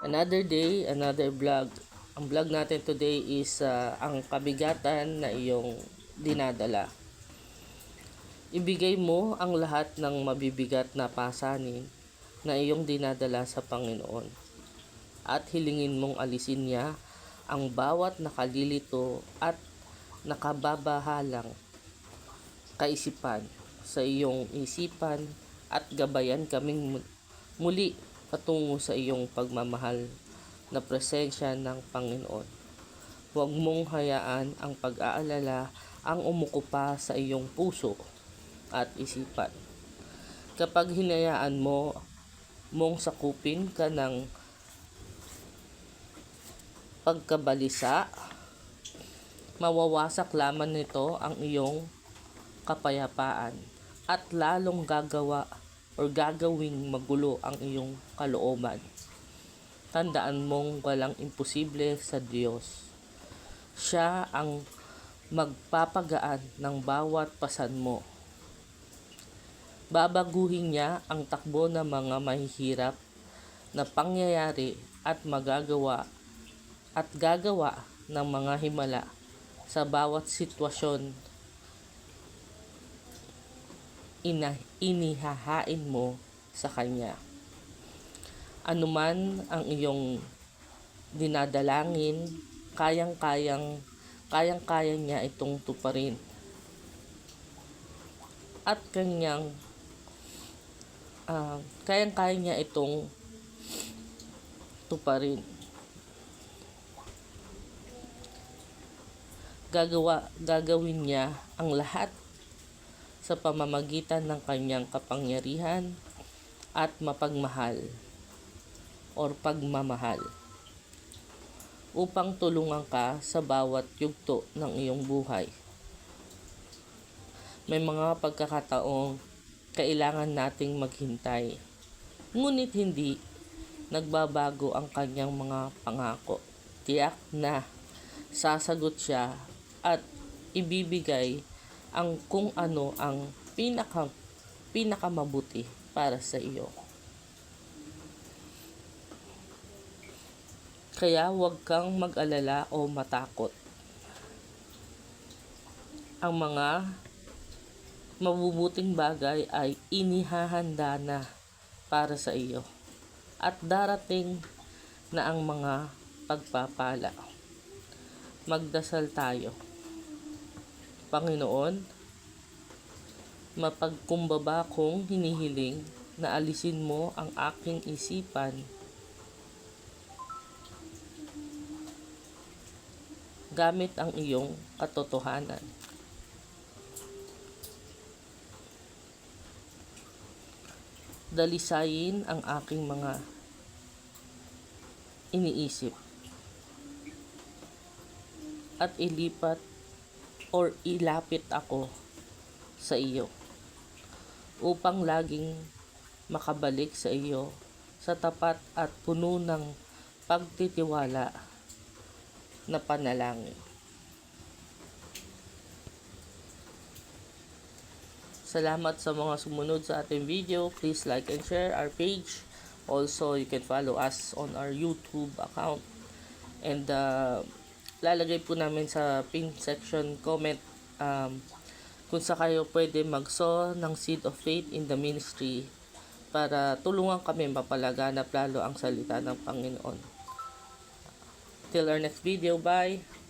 Another day, another vlog. Ang vlog natin today is ang kabigatan na iyong dinadala. Ibigay mo ang lahat ng mabibigat na pasanin na iyong dinadala sa Panginoon. At hilingin mong alisin niya ang bawat nakalilito at nakababahalang kaisipan sa iyong isipan at gabayan kaming muli patungo sa iyong pagmamahal na presensya ng Panginoon. Huwag mong hayaan ang pag-aalala ang umukupa sa iyong puso at isipan. Kapag hinayaan mong sakupin ka ng pagkabalisa, mawawasak lamang nito ang iyong kapayapaan at lalong gagawing magulo ang iyong kalooban. Tandaan mong walang imposible sa Diyos. Siya ang magpapagaan ng bawat pasan mo. Babaguhin niya ang takbo ng mga mahihirap na pangyayari at gagawa ng mga himala sa bawat sitwasyon inihahain mo sa Kanya. Anuman ang iyong dinadalangin, kayang-kaya niya itong tuparin. At kayang-kaya niya itong tuparin. Gagawin niya ang lahat sa pamamagitan ng kanyang kapangyarihan at pagmamahal upang tulungan ka sa bawat yugto ng iyong buhay. May mga pagkakataong kailangan nating maghintay, ngunit hindi nagbabago ang kanyang mga pangako. Tiyak na sasagot siya at ibibigay ang kung ano ang pinakamabuti para sa iyo. Kaya huwag kang mag-alala o matakot. Ang mga mabubuting bagay ay inihahanda na para sa iyo at darating na ang mga pagpapala. Magdasal tayo. Panginoon, mapagkumbaba kong hinihiling na alisin mo ang aking isipan gamit ang iyong katotohanan. Dalisayin ang aking mga iniisip at ilapit ako sa iyo upang laging makabalik sa iyo sa tapat at puno ng pagtitiwala na panalangin. Salamat sa mga sumunod sa ating video. Please like and share our page. Also, you can follow us on our YouTube account. And lalagay po namin sa pin section comment kung sa kayo pwede mag-sow ng seed of faith in the ministry para tulungan kami mapalaganap lalo ang salita ng Panginoon. Till our next video, bye!